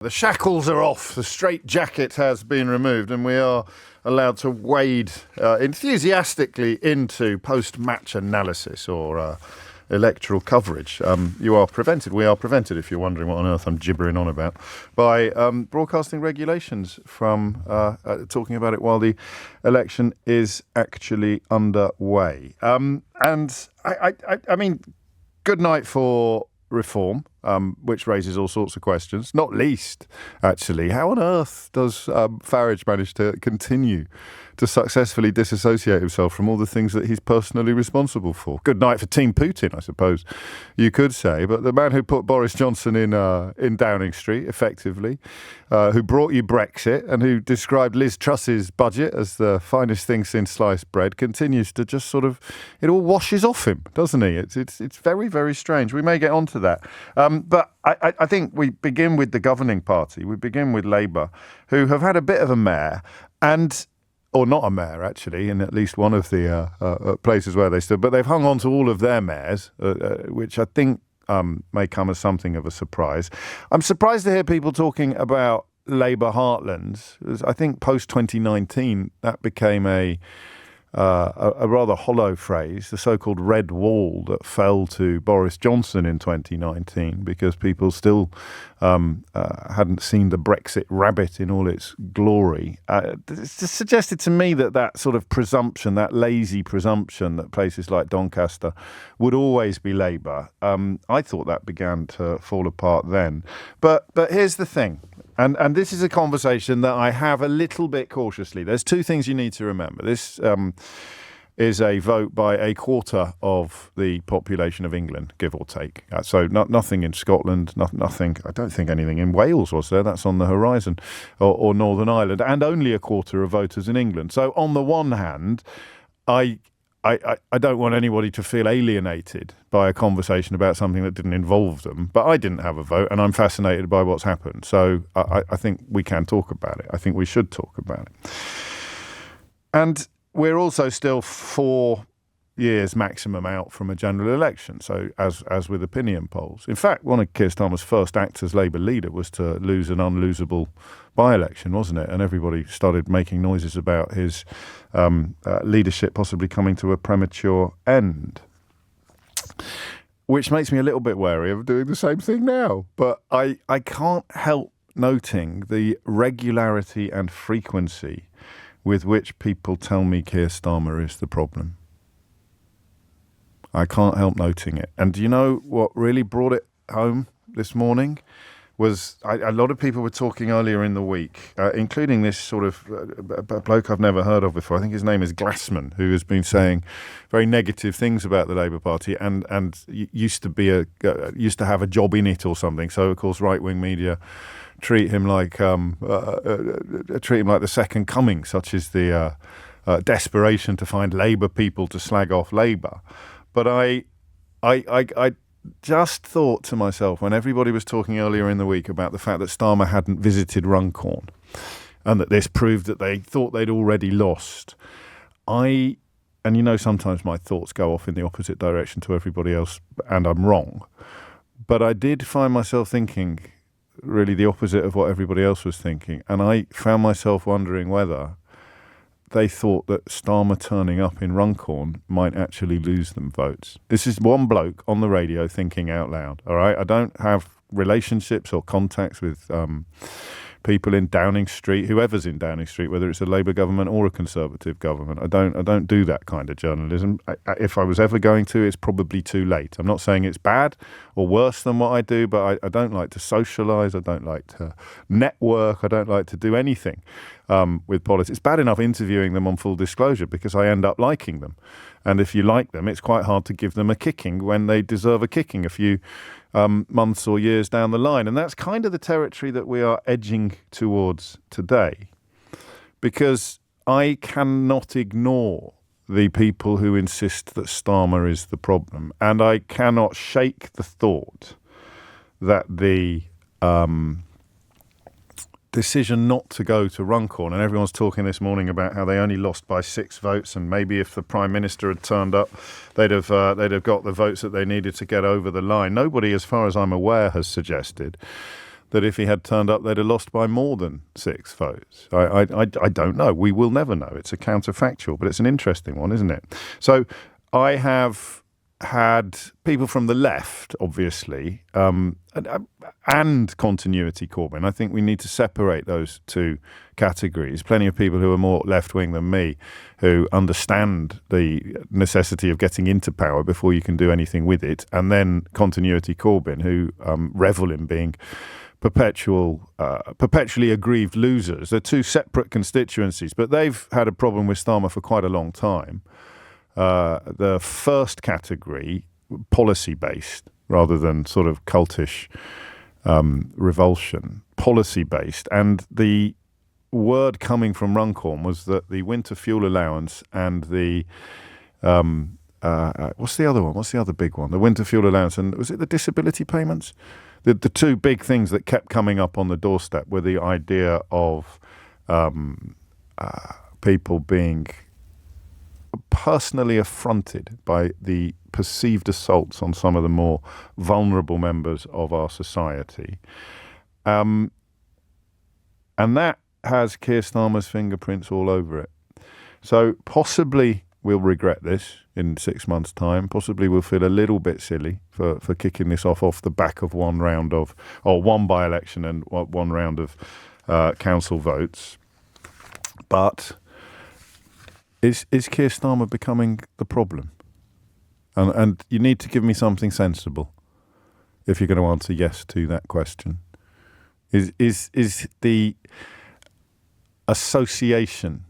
The shackles are off, the straitjacket has been removed, and we are allowed to wade enthusiastically into post-match analysis or electoral coverage. We are prevented, if you're wondering what on earth I'm gibbering on about, by broadcasting regulations from talking about it while the election is actually underway. And I mean, good night for reform, which raises all sorts of questions, not least, actually, how on earth does Farage manage to continue to successfully disassociate himself from all the things that he's personally responsible for? Good night for Team Putin, I suppose you could say. But the man who put Boris Johnson in Downing Street, effectively, who brought you Brexit and who described Liz Truss's budget as the finest thing since sliced bread, continues to just sort of, it all washes off him, doesn't he? It's very, very strange. We may get onto that. But I think we begin with the governing party. We begin with Labour, who have had a bit of a mare, or not a mare, actually, in at least one of the places where they stood. But they've hung on to all of their mares, which I think may come as something of a surprise. I'm surprised to hear people talking about Labour heartlands. I think post-2019, that became a rather hollow phrase, the so-called red wall that fell to Boris Johnson in 2019 because people still hadn't seen the Brexit rabbit in all its glory. It's just suggested to me that sort of presumption, that lazy presumption that places like Doncaster would always be Labour, I thought that began to fall apart then. But here's the thing. And this is a conversation that I have a little bit cautiously. There's two things you need to remember. This is a vote by a quarter of the population of England, give or take. So nothing in Scotland, nothing. I don't think anything in Wales was there. That's on the horizon, or Northern Ireland, and only a quarter of voters in England. So on the one hand, I don't want anybody to feel alienated by a conversation about something that didn't involve them, but I didn't have a vote and I'm fascinated by what's happened. So I think we can talk about it. I think we should talk about it. And we're also still 4 years maximum out from a general election, so as with opinion polls. In fact, one of Keir Starmer's first acts as Labour leader was to lose an unlosable by-election, wasn't it? And everybody started making noises about his leadership possibly coming to a premature end, which makes me a little bit wary of doing the same thing now. But I can't help noting the regularity and frequency with which people tell me Keir Starmer is the problem. I can't help noting it. And do you know what really brought it home this morning? Was a lot of people were talking earlier in the week, including this sort of bloke I've never heard of before. I think his name is Glassman, who has been saying very negative things about the Labour Party and used to have a job in it or something. So of course, right-wing media treat him like the second coming, such as the desperation to find Labour people to slag off Labour. But I just thought to myself, when everybody was talking earlier in the week about the fact that Starmer hadn't visited Runcorn and that this proved that they thought they'd already lost, and you know sometimes my thoughts go off in the opposite direction to everybody else and I'm wrong, but I did find myself thinking really the opposite of what everybody else was thinking, and I found myself wondering whether they thought that Starmer turning up in Runcorn might actually lose them votes. This is one bloke on the radio thinking out loud, all right? I don't have relationships or contacts with people in Downing Street, whoever's in Downing Street, whether it's a Labour government or a Conservative government. I don't do that kind of journalism. If I was ever going to, it's probably too late. I'm not saying it's bad or worse than what I do, but I don't like to socialise. I don't like to network. I don't like to do anything with politics. It's bad enough interviewing them on full disclosure because I end up liking them. And if you like them, it's quite hard to give them a kicking when they deserve a kicking a few months or years down the line. And that's kind of the territory that we are edging towards today, because I cannot ignore the people who insist that Starmer is the problem. And I cannot shake the thought that the decision not to go to Runcorn, and everyone's talking this morning about how they only lost by 6 votes, and maybe if the Prime Minister had turned up, they'd have got the votes that they needed to get over the line. Nobody, as far as I'm aware, has suggested that if he had turned up, they'd have lost by more than 6 votes? I don't know. We will never know. It's a counterfactual, but it's an interesting one, isn't it? So I have had people from the left, obviously, and continuity Corbyn. I think we need to separate those two categories. Plenty of people who are more left-wing than me who understand the necessity of getting into power before you can do anything with it, and then continuity Corbyn who revel in being perpetually aggrieved losers. They're two separate constituencies, but they've had a problem with Starmer for quite a long time. The first category, policy-based, rather than sort of cultish revulsion, policy-based. And the word coming from Runcorn was that the winter fuel allowance and the what's the other one? What's the other big one? The winter fuel allowance and was it the disability payments? The two big things that kept coming up on the doorstep were the idea of people being personally affronted by the perceived assaults on some of the more vulnerable members of our society. And that has Keir Starmer's fingerprints all over it. So possibly we'll regret this in 6 months' time. Possibly we'll feel a little bit silly for kicking this off the back of one by-election and one round of council votes. But is Keir Starmer becoming the problem? And you need to give me something sensible if you're going to answer yes to that question. Is the association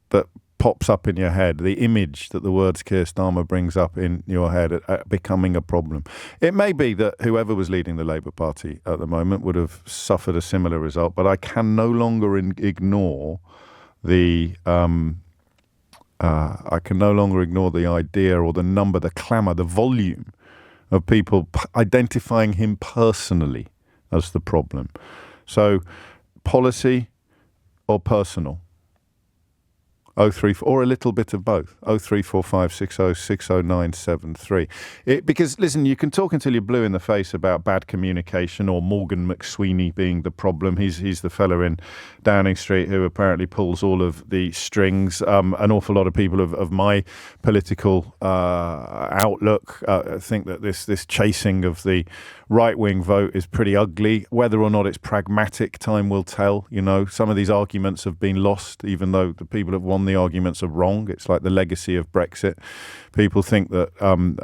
that pops up in your head, the image that the words Keir Starmer brings up in your head, becoming a problem? It may be that whoever was leading the Labour Party at the moment would have suffered a similar result, but I can no longer ignore the idea or the number, the clamour, the volume of people identifying him personally as the problem. So, policy or personal? 034, or a little bit of both. 03456060973. Because listen, you can talk until you're blue in the face about bad communication or Morgan McSweeney being the problem. He's the fellow in Downing Street who apparently pulls all of the strings. An awful lot of people of my political outlook think that this chasing of the right-wing vote is pretty ugly. Whether or not it's pragmatic, time will tell. You know, some of these arguments have been lost, even though the people who have won the arguments are wrong. It's like the legacy of Brexit. People think that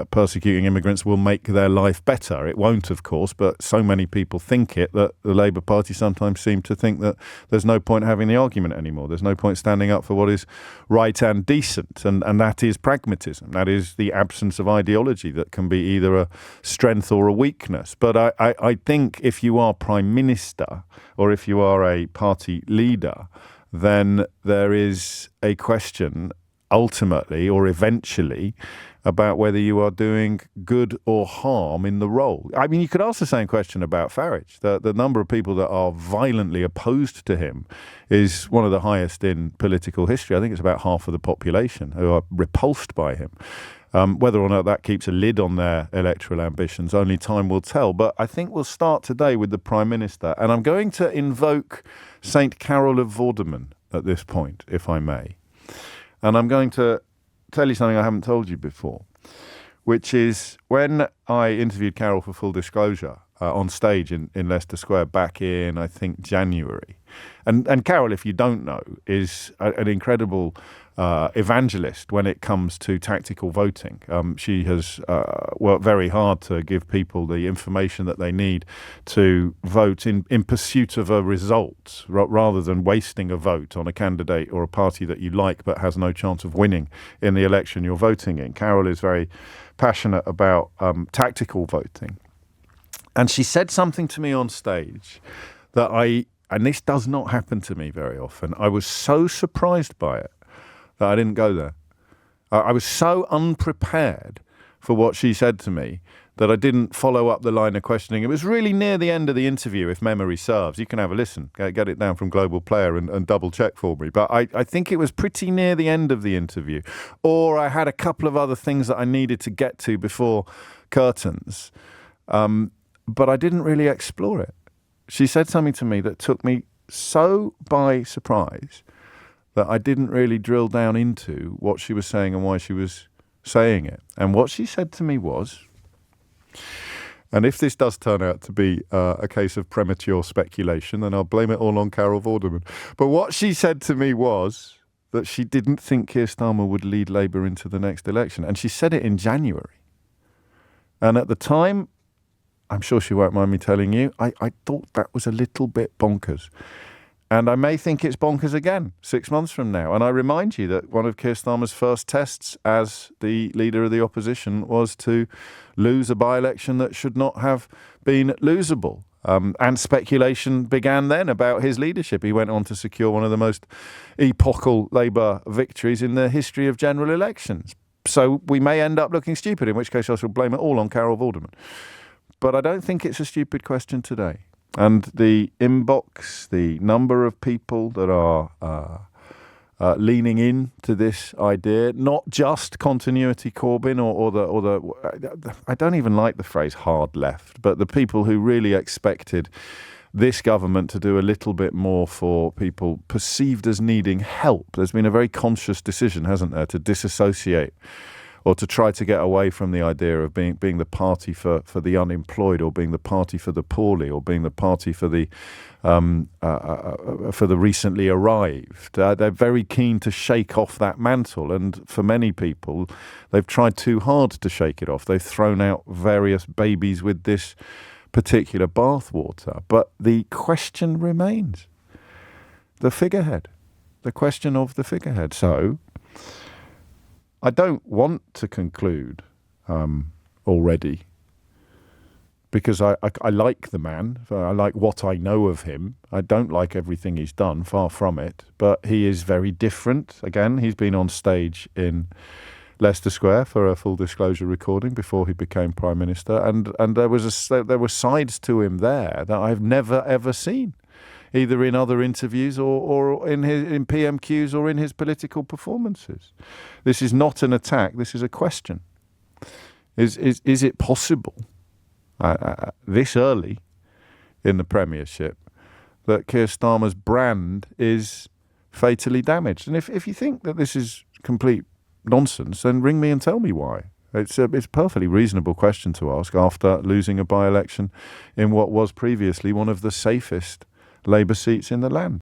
persecuting immigrants will make their life better. It won't, of course, but so many people think it that the Labour Party sometimes seem to think that there's no point having the argument anymore. There's no point standing up for what is right and decent, and that is pragmatism. That is the absence of ideology that can be either a strength or a weakness. But I think if you are Prime Minister or if you are a party leader, then there is a question ultimately or eventually about whether you are doing good or harm in the role. I mean, you could ask the same question about Farage. The number of people that are violently opposed to him is one of the highest in political history. I think it's about half of the population who are repulsed by him. Whether or not that keeps a lid on their electoral ambitions, only time will tell. But I think we'll start today with the Prime Minister. And I'm going to invoke St. Carol of Vorderman at this point, if I may. And I'm going to tell you something I haven't told you before, which is when I interviewed Carol for full disclosure on stage in Leicester Square back in, I think, January. And Carol, if you don't know, is an incredible evangelist when it comes to tactical voting. She has worked very hard to give people the information that they need to vote in pursuit of a result, rather than wasting a vote on a candidate or a party that you like but has no chance of winning in the election you're voting in. Carol is very passionate about tactical voting. And she said something to me on stage that and this does not happen to me very often, I was so surprised by it that I didn't go there. I was so unprepared for what she said to me that I didn't follow up the line of questioning. It was really near the end of the interview, if memory serves. You can have a listen, get it down from Global Player and double check for me. But I think it was pretty near the end of the interview. Or I had a couple of other things that I needed to get to before curtains. but I didn't really explore it. She said something to me that took me so by surprise that I didn't really drill down into what she was saying and why she was saying it. And what she said to me was, and if this does turn out to be a case of premature speculation, then I'll blame it all on Carol Vorderman. But what she said to me was that she didn't think Keir Starmer would lead Labour into the next election. And she said it in January. And at the time, I'm sure she won't mind me telling you, I thought that was a little bit bonkers. And I may think it's bonkers again 6 months from now. And I remind you that one of Keir Starmer's first tests as the leader of the opposition was to lose a by-election that should not have been losable. And speculation began then about his leadership. He went on to secure one of the most epochal Labour victories in the history of general elections. So we may end up looking stupid, in which case I shall blame it all on Carol Vorderman. But I don't think it's a stupid question today. And the inbox, the number of people that are leaning in to this idea, not just continuity Corbyn or the I don't even like the phrase hard left, but the people who really expected this government to do a little bit more for people perceived as needing help. There's been a very conscious decision, hasn't there, to disassociate or to try to get away from the idea of being the party for the unemployed, or being the party for the poorly, or being the party for the recently arrived. They're very keen to shake off that mantle, and for many people, they've tried too hard to shake it off. They've thrown out various babies with this particular bathwater. But the question remains: the figurehead, the question of the figurehead. So I don't want to conclude already, because I like the man. I like what I know of him. I don't like everything he's done, far from it. But he is very different. Again, he's been on stage in Leicester Square for a full disclosure recording before he became Prime Minister. And there were sides to him there that I've never, ever seen, either in other interviews or in PMQs or in his political performances. This is not an attack. This is a question. Is it possible this early in the Premiership that Keir Starmer's brand is fatally damaged? And if you think that this is complete nonsense, then ring me and tell me why. It's a perfectly reasonable question to ask after losing a by-election in what was previously one of the safest Labour seats in the land.